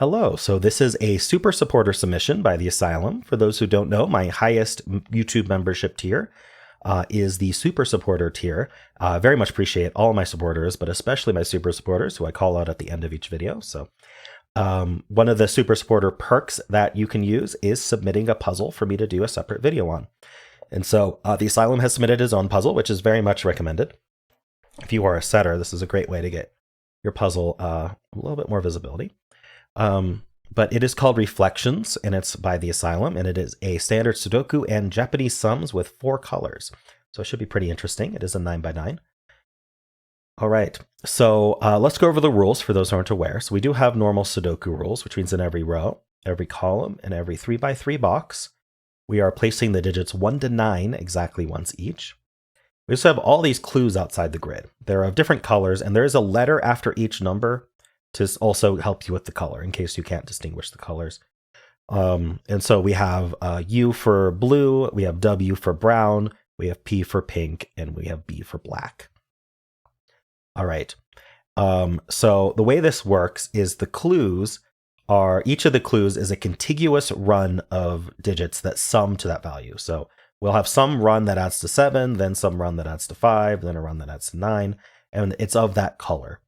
Hello. So this is a super supporter submission by the Asylum. For those who don't know, my highest YouTube membership tier is the super supporter tier. Very much appreciate all my supporters, but especially my super supporters who I call out at the end of each video. So one of the super supporter perks that you can use is submitting a puzzle for me to do a separate video on. And so the Asylum has submitted his own puzzle, which is very much recommended. If you are a setter, this is a great way to get your puzzle a little bit more visibility. But it is called Reflections, and it's by the Asylum, and it is a standard Sudoku and Japanese sums with 4 colors. So it should be pretty interesting. It is a 9x9. All right, so let's go over the rules for those who aren't aware. So we do have normal Sudoku rules, which means in every row, every column, and every 3x3 box, we are placing the digits 1 to 9 exactly once each. We also have all these clues outside the grid. They're of different colors, and there is a letter after each number to also help you with the color in case you can't distinguish the colors. And so we have U for blue, we have W for brown, we have P for pink, and we have B for black. All right. So the way this works is the clues are, each of the clues is a contiguous run of digits that sum to that value. So we'll have some run that adds to 7, then some run that adds to 5, then a run that adds to 9, and it's of that color.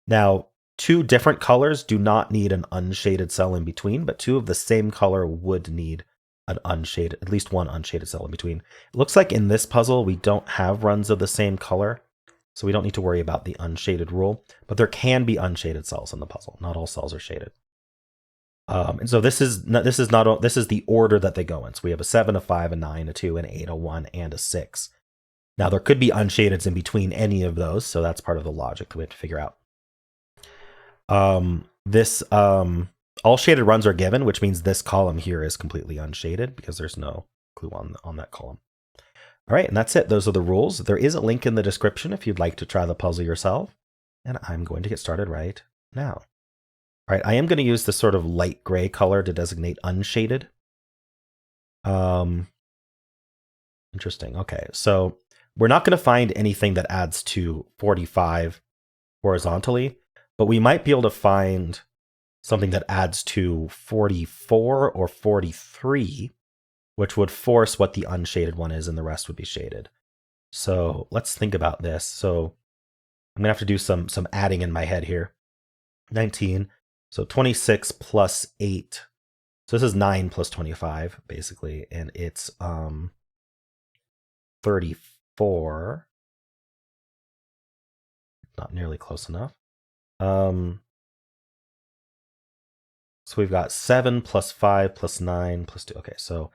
Now, 2 different colors do not need an unshaded cell in between, but 2 of the same color would need an unshaded, at least one unshaded cell in between. It looks like in this puzzle, we don't have runs of the same color, so we don't need to worry about the unshaded rule, but there can be unshaded cells in the puzzle. Not all cells are shaded. And so this is the order that they go in. So we have a 7, a 5, a 9, a 2, an 8, a 1, and a 6. Now there could be unshadeds in between any of those, so that's part of the logic that we have to figure out. All shaded runs are given, which means this column here is completely unshaded because there's no clue on that column. All right, and that's it. Those are the rules. There is a link in the description if you'd like to try the puzzle yourself, and I'm going to get started right now. All right, I am going to use this sort of light gray color to designate unshaded. Interesting. Okay, so we're not going to find anything that adds to 45 horizontally, but we might be able to find something that adds to 44 or 43, which would force what the unshaded one is, and the rest would be shaded. So let's think about this. So I'm gonna have to do some adding in my head here. 19, so 26 plus 8. So this is 9 plus 25, basically, and it's 34. Not nearly close enough. So we've got 7 plus 5 plus 9 plus 2. Okay, so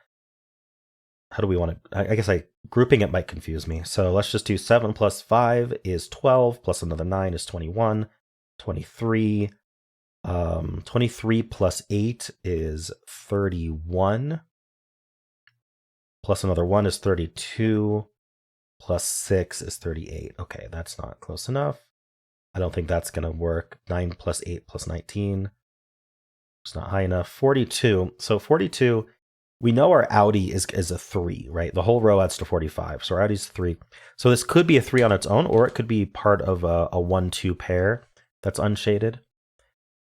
how do we want to, I guess grouping it might confuse me. So let's just do 7 plus 5 is 12, plus another 9 is 21, 23. 23 plus 8 is 31, plus another 1 is 32, plus 6 is 38. Okay, that's not close enough. I don't think that's going to work. 9 plus 8 plus 19. It's not high enough. 42. So 42, we know our Audi is a 3, right? The whole row adds to 45. So our Audi's 3. So this could be a 3 on its own, or it could be part of a 1-2 pair that's unshaded.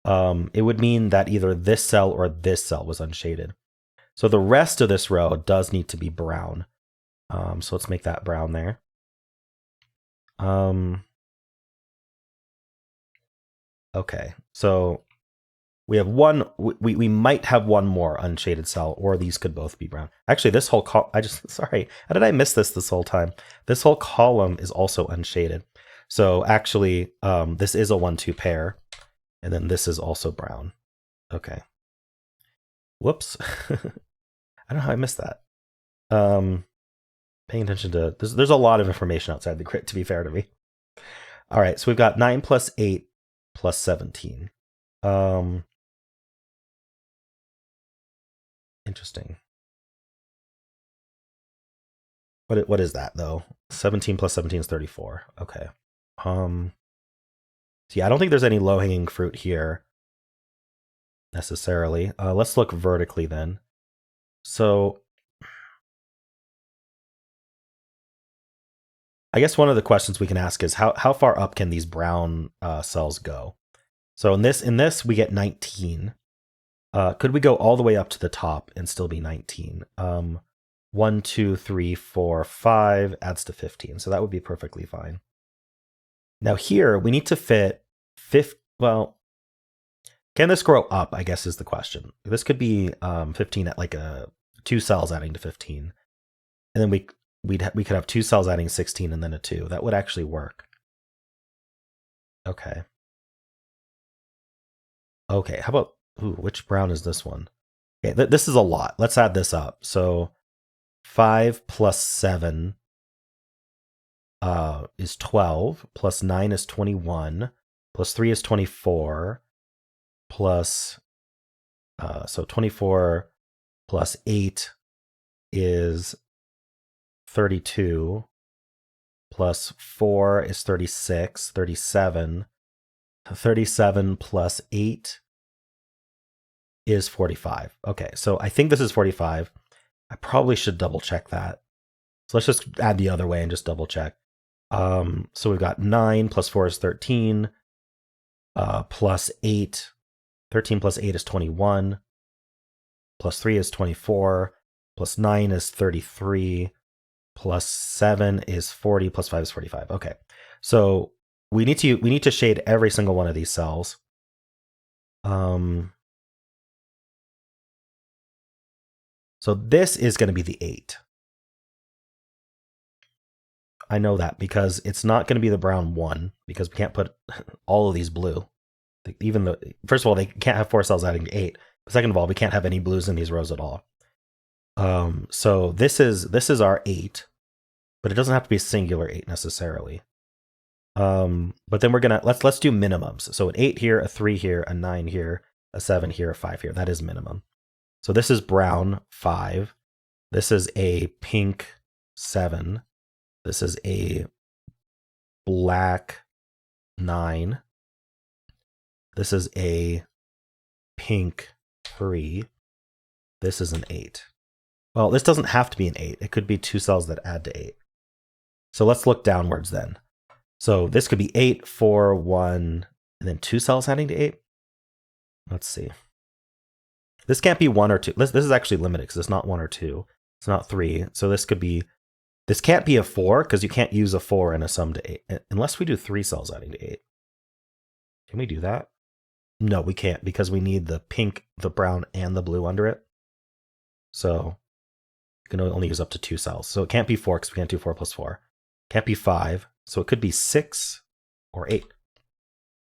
It would mean that either this cell or this cell was unshaded. So the rest of this row does need to be brown. So let's make that brown there. Okay, so we have one, we might have one more unshaded cell, or these could both be brown. Actually, this whole sorry, how did I miss this whole time? This whole column is also unshaded. So actually, this is a 1-2 pair, and then this is also brown. Okay. Whoops. I don't know how I missed that. Paying attention to, there's a lot of information outside the grid, to be fair to me. All right, so we've got 9 plus 8 plus 17. Interesting. What is that though? 17 plus 17 is 34. Okay. See, I don't think there's any low-hanging fruit here necessarily. Let's look vertically then. So I guess one of the questions we can ask is how far up can these brown cells go? So in this we get 19. Could we go all the way up to the top and still be 19? 1, 2, 3, 4, 5 adds to 15. So that would be perfectly fine. Now here we need to fit well, can this grow up, I guess is the question. This could be 15 at like 2 cells adding to 15. And then we could have 2 cells adding 16 and then a 2. That would actually work. Okay. Okay, how about, which brown is this one? Okay, this is a lot. Let's add this up. So 5 plus 7 is 12, plus 9 is 21, plus 3 is 24, plus, so 24 plus 8 is 32, plus 4 is 36, 37, 37 plus 8 is 45. Okay, so I think this is 45. I probably should double check that. So let's just add the other way and just double check. So we've got 9 plus 4 is 13, plus 8. 13 plus 8 is 21, plus 3 is 24, plus 9 is 33, plus 7 is 40, plus 5 is 45. Okay, so we need to shade every single one of these cells. So this is going to be the 8. I know that because it's not going to be the brown 1 because we can't put all of these blue. Even though, first of all, they can't have 4 cells adding to 8. But second of all, we can't have any blues in these rows at all. So this is our 8, but it doesn't have to be a singular 8 necessarily. But then we're gonna let's do minimums. So an 8 here, a 3 here, a 9 here, a 7 here, a 5 here. That is minimum. So this is brown 5. This is a pink 7. This is a black 9. This is a pink 3. This is an 8. Well, this doesn't have to be an 8. It could be 2 cells that add to 8. So let's look downwards then. So this could be 8, 4, 1, and then 2 cells adding to 8. Let's see. This can't be 1 or 2. This is actually limited because it's not 1 or 2. It's not 3. So this can't be a 4 because you can't use a 4 in a sum to 8 unless we do 3 cells adding to 8. Can we do that? No, we can't because we need the pink, the brown, and the blue under it. So you can only use up to 2 cells. So it can't be 4 because we can't do 4 plus 4. Can't be 5. So it could be 6 or 8.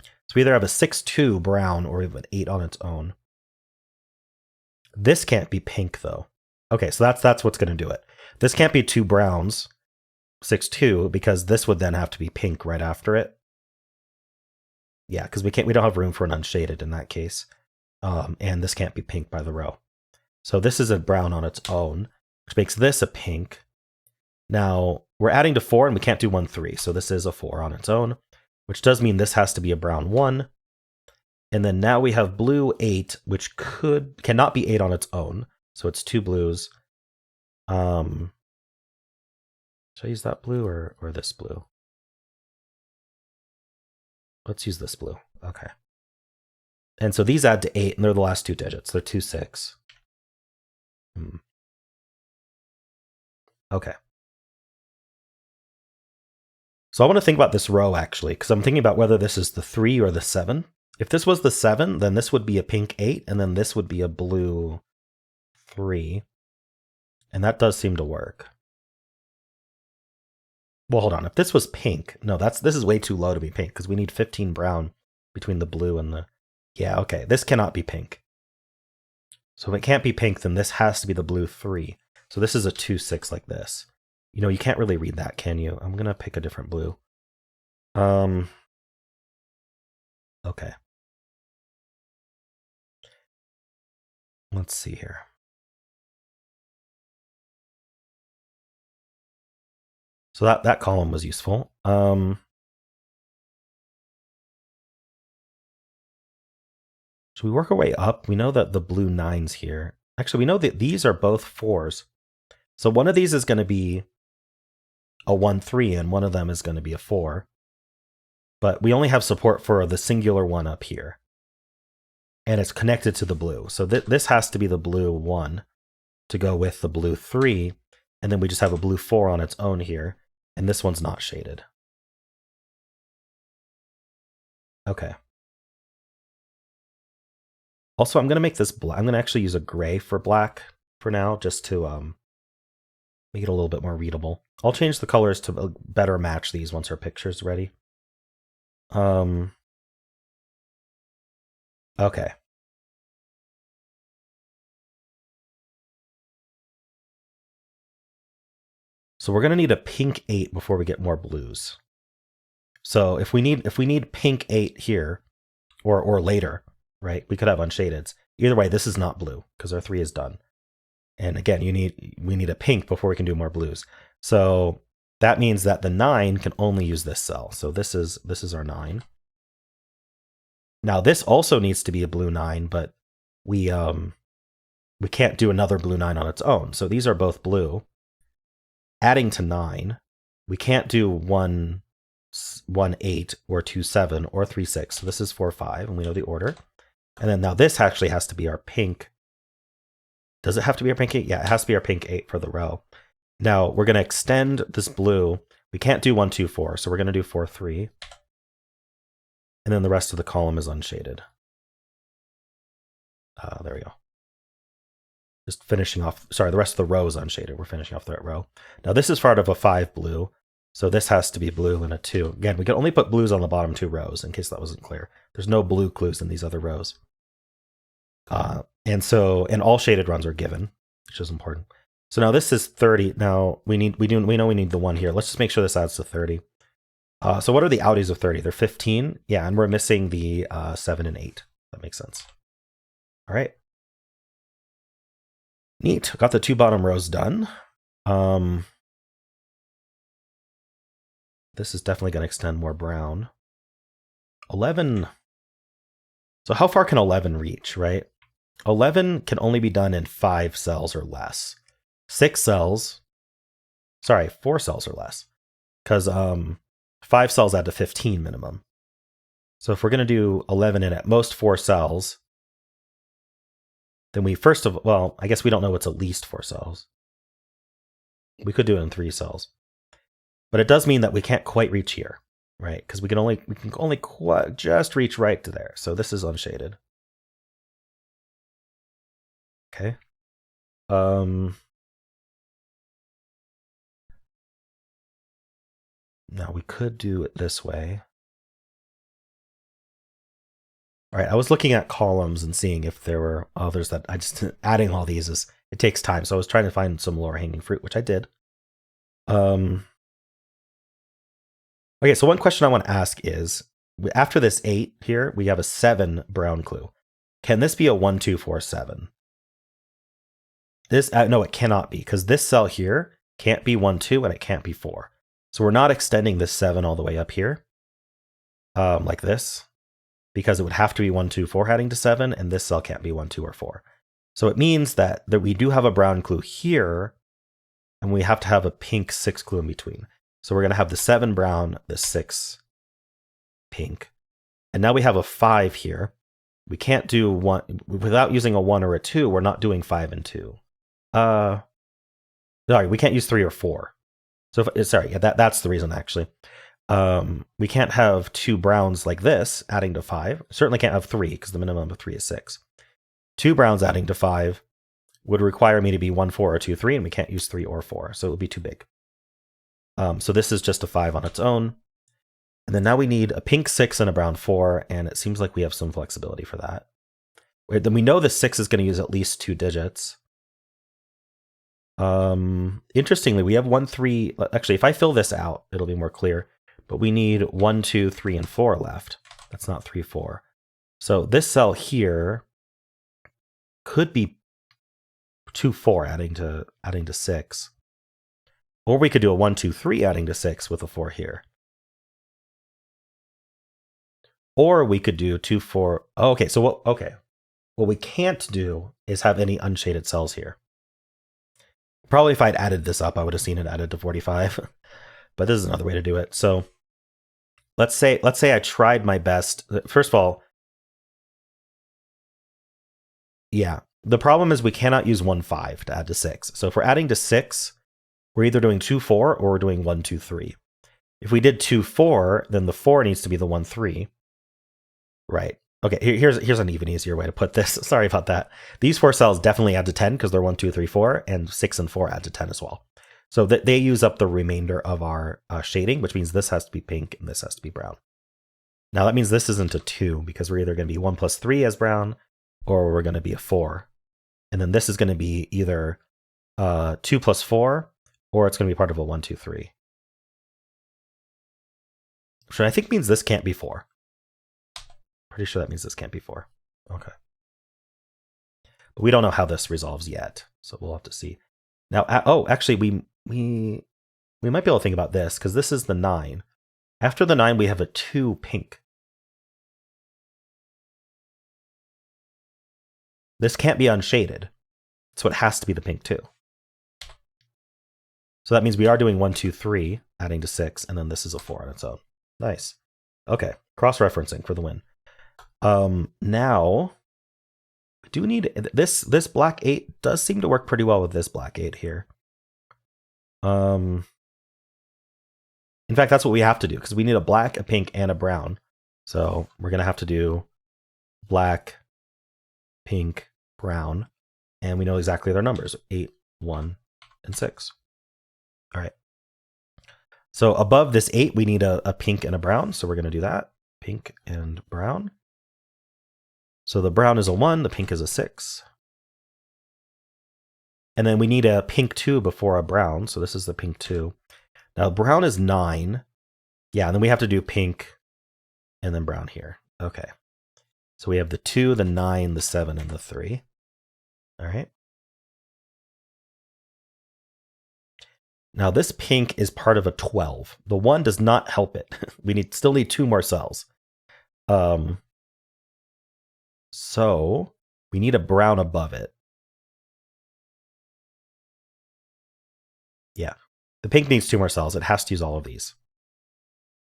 So we either have a 6-2 brown or we have an 8 on its own. This can't be pink though. Okay, so that's what's going to do it. This can't be 2 browns, 6-2, because this would then have to be pink right after it. Yeah, because we don't have room for an unshaded in that case. And this can't be pink by the row. So this is a brown on its own, which makes this a pink. Now we're adding to 4 and we can't do 1, 3. So this is a 4 on its own, which does mean this has to be a brown 1. And then now we have blue 8, which cannot be 8 on its own. So it's 2 blues. Should I use that blue or this blue? Let's use this blue. Okay. And so these add to 8, and they're the last 2 digits. They're 2, 6. Okay. So I want to think about this row, actually, because I'm thinking about whether this is the 3 or the 7. If this was the 7, then this would be a pink 8, and then this would be a blue 3. And that does seem to work. Well, hold on. If this was pink, no, this is way too low to be pink, because we need 15 brown between the blue and the... Yeah, okay, this cannot be pink. So if it can't be pink, then this has to be the blue 3. So this is a 2, 6 like this. You know, you can't really read that, can you? I'm going to pick a different blue. Okay. Let's see here. So that column was useful. Should we work our way up? We know that the blue 9's here. Actually, we know that these are both 4s. So one of these is going to be a 1, 3, and one of them is going to be a 4. But we only have support for the singular one up here. and it's connected to the blue. So this has to be the blue 1 to go with the blue 3, and then we just have a blue 4 on its own here, and this one's not shaded. Okay. Also, I'm going to make this black. I'm going to actually use a gray for black for now, just to make it a little bit more readable. I'll change the colors to better match these once our picture's ready. Okay. So we're going to need a pink 8 before we get more blues. So if we need pink 8 here, or later, right? We could have unshadeds. Either way, this is not blue because our 3 is done. And again, we need a pink before we can do more blues. So that means that the 9 can only use this cell. So this is our 9. Now this also needs to be a blue 9, but we can't do another blue 9 on its own. So these are both blue. Adding to 9, we can't do 1 8 or 2 7 or 3 6. So this is 4 5, and we know the order. And then now this actually has to be our pink. Does it have to be our pink 8? Yeah, it has to be our pink 8 for the row. Now we're going to extend this blue. We can't do 1 2 4, so we're going to do 4 3. And then the rest of the column is unshaded. There we go. Just finishing off, sorry, the rest of the row is unshaded. We're finishing off that row. Now this is part of a 5 blue, so this has to be blue and a 2. Again, we can only put blues on the bottom 2 rows, in case that wasn't clear. There's no blue clues in these other rows. And all shaded runs are given, which is important. So now this is 30. Now we know we need the 1 here. Let's just make sure this adds to 30. So what are the outies of 30? They're 15. Yeah, and we're missing the 7 and 8. That makes sense. All right. Neat. Got the 2 bottom rows done. This is definitely going to extend more brown. 11. So how far can 11 reach, right? 11 can only be done in 5 cells or less. 4 cells or less. Because 5 cells add to 15 minimum. So if we're going to do 11 in at most 4 cells, then I guess we don't know what's at least 4 cells. We could do it in 3 cells. But it does mean that we can't quite reach here, right? Because we can only just reach right to there. So this is unshaded. Okay. Now we could do it this way. All right, I was looking at columns and seeing if there were others that adding all these it takes time. So I was trying to find some lower hanging fruit, which I did. Okay, so one question I want to ask is, after this 8 here, we have a 7 brown clue. Can this be a 1 2 4 7? No, it cannot be, because this cell here can't be 1 2 and it can't be 4. So we're not extending this 7 all the way up here, like this, because it would have to be 1 2 4 heading to 7, and this cell can't be 1 2 or 4. So it means that we do have a brown clue here, and we have to have a pink 6 clue in between. So we're going to have the 7 brown, the 6 pink. And now we have a 5 here. We can't do 1 without using a 1 or a 2. We're not doing 5 and 2. Sorry, we can't use 3 or 4. So that's the reason actually. We can't have 2 browns like this adding to 5. Certainly can't have 3 because the minimum of 3 is 6. 2 browns adding to 5 would require me to be 1 4 or 2 3, and we can't use 3 or 4, so it would be too big. So this is just a 5 on its own. And then now we need a pink 6 and a brown 4, and it seems like we have some flexibility for that. Then we know the 6 is going to use at least 2 digits. Interestingly, we have 1 3. Actually, if I fill this out, it'll be more clear. But we need 1 2 3 and 4 left. That's not 3 4. So this cell here could be 2 4 adding to 6. Or we could do a 1 2 3 adding to 6 with a 4 here. Or we could do 2 4. Oh, okay, so what we can't do is have any unshaded cells here. Probably if I'd added this up, I would have seen it added to 45. But this is another way to do it. So let's say I tried my best. First of all, Yeah. The problem is we cannot use 1, 5 to add to 6. So if we're adding to 6, we're either doing 2, 4 or we're doing 1, 2, 3. If we did 2, 4, then the 4 needs to be the 1, 3. Right. Okay, here's an even easier way to put this. Sorry about that. These 4 cells definitely add to 10 because they're 1, 2, 3, 4, and 6 and 4 add to 10 as well. So they use up the remainder of our shading, which means this has to be pink and this has to be brown. Now that means this isn't a 2 because we're either going to be 1 plus 3 as brown or we're going to be a 4. And then this is going to be either 2 plus 4 or it's going to be part of a 1, 2, 3. Which I think means this can't be 4. Pretty sure that means this can't be 4. Okay. But we don't know how this resolves yet, so we'll have to see. Now, actually, we might be able to think about this, because this is the 9. After the 9, we have a 2 pink. This can't be unshaded, so it has to be the pink 2. So that means we are doing 1, 2, 3, adding to 6, and then this is a 4 on its own. Nice. Okay, cross-referencing for the win. Now, we do need this black 8 does seem to work pretty well with this black 8 here. In fact, that's what we have to do, because we need a black, a pink, and a brown. So we're going to have to do black, pink, brown, and we know exactly their numbers, 8, 1, and 6. All right. So above this 8, we need a pink and a brown, so we're going to do that, pink and brown. So the brown is a 1, the pink is a 6. And then we need a pink 2 before a brown, so this is the pink 2. Now brown is 9. Yeah, and then we have to do pink and then brown here. Okay. So we have the 2, the 9, the 7, and the 3. All right. Now this pink is part of a 12. The 1 does not help it. We still need 2 more cells. So we need a brown above it. Yeah. The pink needs 2 more cells. It has to use all of these.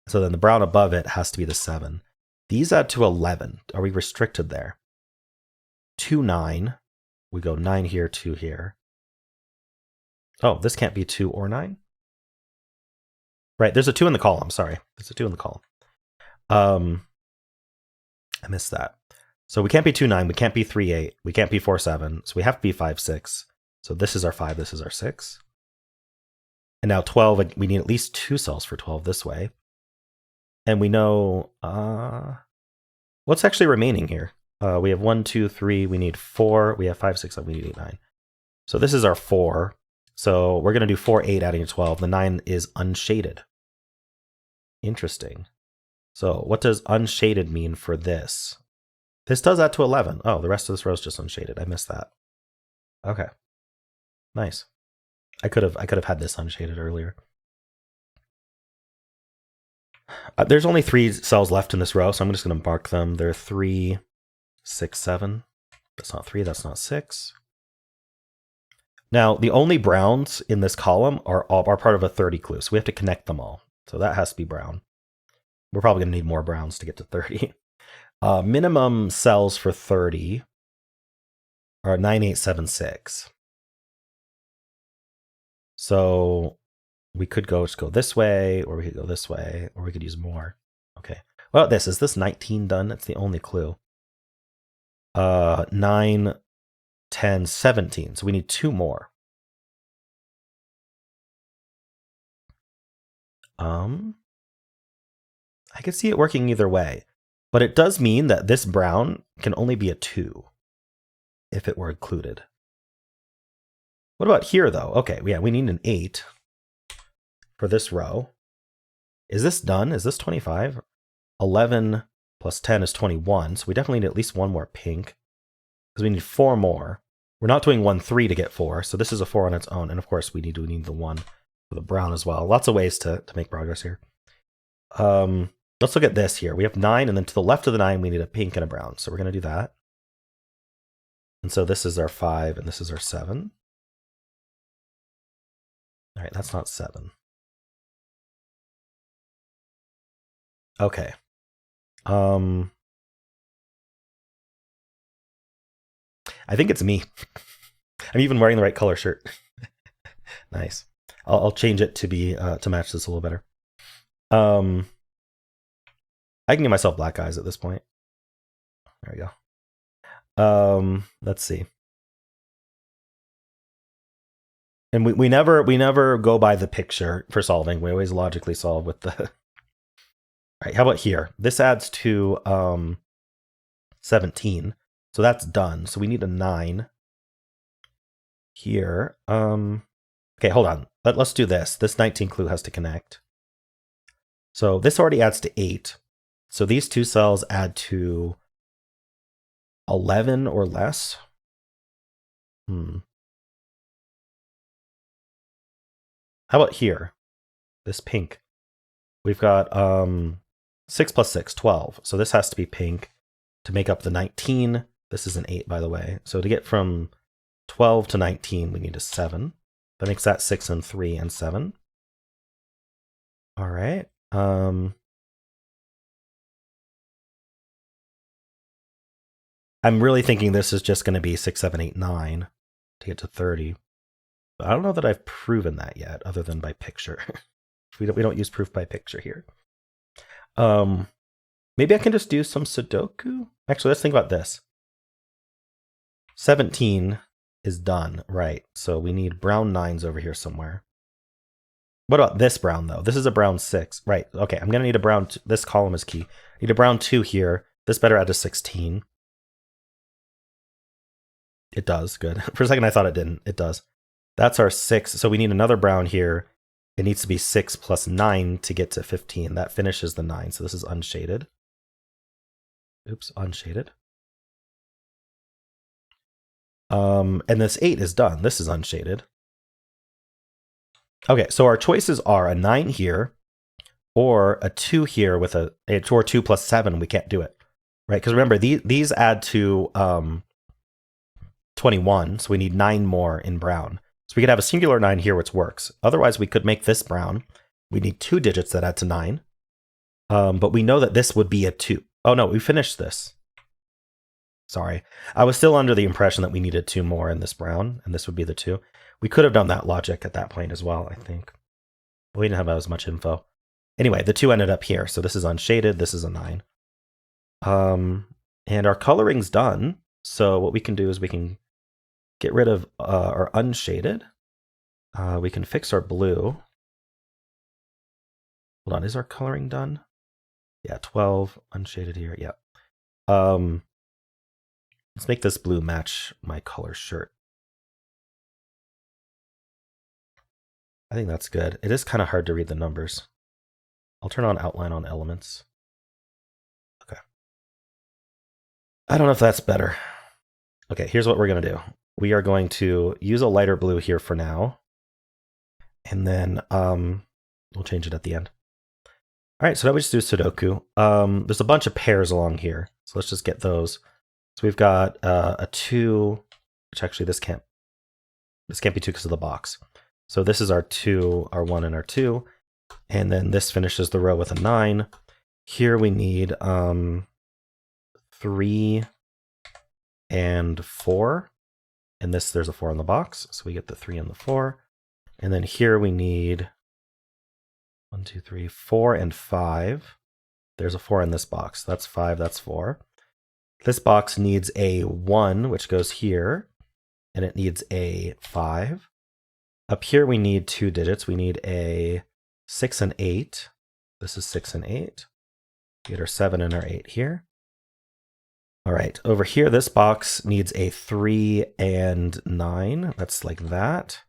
So then the brown above it has to be the 7. These add to 11. Are we restricted there? 2, 9. We go 9 here, 2 here. Oh, this can't be 2 or 9? Right, there's a 2 in the column. Sorry, there's a 2 in the column. I missed that. So we can't be 2, 9. We can't be 3, 8. We can't be 4, 7. So we have to be 5, 6. So this is our 5. This is our 6. And now 12, we need at least 2 cells for 12 this way. And we know what's actually remaining here. We have 1, 2, 3. We need 4. We have 5, 6, 7. We need 8, 9. So this is our 4. So we're going to do 4, 8 adding to 12. The 9 is unshaded. Interesting. So what does unshaded mean for this? This does add to 11. Oh, the rest of this row is just unshaded. I missed that. Okay. Nice. I could have had this unshaded earlier. There's only 3 cells left in this row, so I'm just going to mark them. There are 3, 6, 7. That's not 3, that's not 6. Now, the only browns in this column are part of a 30 clue, so we have to connect them all. So that has to be brown. We're probably going to need more browns to get to 30. Minimum cells for 30 are 9, 8, 7, 6. So we could just go this way, or we could go this way, or we could use more. Okay. What about this? Is this 19 done? That's the only clue. 9, 10, 17. So we need 2 more. I could see it working either way, but it does mean that this brown can only be a 2 if it were included. What about here, though? Okay, yeah, we need an 8 for this row. Is this done? Is this 25? 11 plus 10 is 21, so we definitely need at least 1 more pink, because we need 4 more. We're not doing 1, 3 to get 4, so this is a 4 on its own, and of course we need the 1 for the brown as well. Lots of ways to make progress here. Let's look at this here. We have 9, and then to the left of the 9, we need a pink and a brown. So we're going to do that. And so this is our 5, and this is our 7. All right, that's not 7. Okay. I think it's me. I'm even wearing the right color shirt. Nice. I'll change it to be to match this a little better. I can give myself black eyes at this point. There we go. Let's see. And we never go by the picture for solving. We always logically solve with the. All right, how about here? This adds to 17. So that's done. So we need a 9 here. Okay, hold on. Let's do this. This 19 clue has to connect. So this already adds to 8. So these two cells add to 11 or less. How about here? This pink. We've got 6 plus 6, 12. So this has to be pink to make up the 19. This is an 8, by the way. So to get from 12 to 19, we need a 7. That makes that 6 and 3 and 7. All right. I'm really thinking this is just going to be 6, 7, 8, 9 to get to 30. But I don't know that I've proven that yet, other than by picture. we don't use proof by picture here. Maybe I can just do some Sudoku. Actually, let's think about this. 17 is done, right? So we need brown 9s over here somewhere. What about this brown though? This is a brown 6, right? Okay, I'm gonna need a brown. This column is key. I need a brown 2 here. This better add to 16. It does, good. For a second I thought it didn't. It does. That's our 6. So we need another brown here. It needs to be 6 plus 9 to get to 15. That finishes the 9. So this is unshaded. Oops, unshaded. And this 8 is done. This is unshaded. Okay, so our choices are a 9 here, or a 2 here with or 2 plus 7. We can't do it, right? Because remember, these add to 21, so we need 9 more in brown. So we could have a singular 9 here, which works. Otherwise, we could make this brown. We need 2 digits that add to 9. But we know that this would be a 2. Oh no, we finished this. Sorry. I was still under the impression that we needed 2 more in this brown, and this would be the 2. We could have done that logic at that point as well, I think. But we didn't have as much info. Anyway, the 2 ended up here, so this is unshaded, this is a 9. And our coloring's done, so what we can do is we can get rid of our unshaded. We can fix our blue. Hold on, is our coloring done? Yeah, 12, unshaded here, yeah. Let's make this blue match my color shirt. I think that's good. It is kind of hard to read the numbers. I'll turn on outline on elements. Okay. I don't know if that's better. Okay, here's what we're going to do. We are going to use a lighter blue here for now. And then we'll change it at the end. All right, so now we just do Sudoku. There's a bunch of pairs along here. So let's just get those. So we've got a 2, which actually this can't be 2 because of the box. So this is our 2, our 1, and our 2. And then this finishes the row with a 9. Here we need 3 and 4. And this, there's a 4 in the box. So we get the 3 and the 4. And then here we need 1, 2, 3, 4, and 5. There's a 4 in this box. That's 5, that's 4. This box needs a 1, which goes here. And it needs a 5. Up here we need 2 digits. We need a 6 and 8. This is 6 and 8. We get our 7 and our 8 here. All right, over here, this box needs a 3 and 9. That's like that.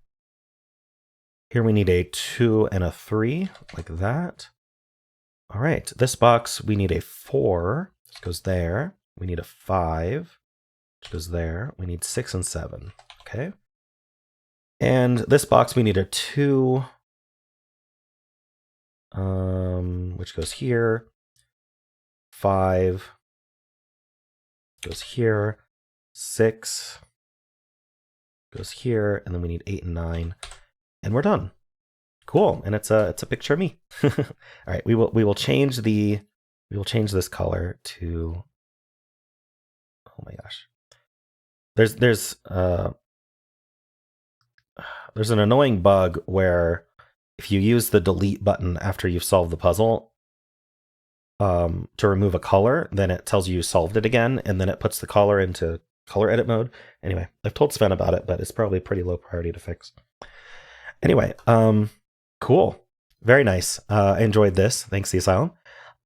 Here we need a 2 and a 3, like that. All right, this box, we need a 4, which goes there. We need a 5, which goes there. We need 6 and 7, okay? And this box, we need a 2, which goes here. 5 goes here. 6 goes here, and then we need 8 and 9, and we're done. Cool, and it's a picture of me. All right, we will change this color to. Oh my gosh. there's an annoying bug where if you use the delete button after you've solved the puzzle to remove a color, then it tells you solved it again, and then it puts the color into color edit mode. Anyway, I've told Sven about it, but it's probably pretty low priority to fix. Anyway, cool. Very nice. I enjoyed this. Thanks, The Asylum.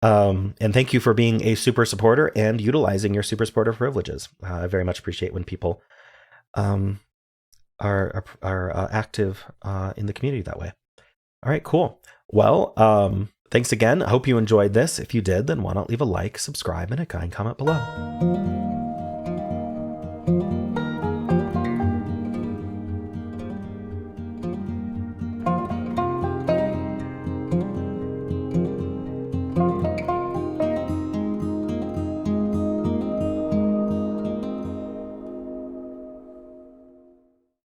And thank you for being a super supporter and utilizing your super supporter privileges. I very much appreciate when people are active in the community that way. All right, cool. Well, thanks again. I hope you enjoyed this. If you did, then why not leave a like, subscribe, and a kind comment below.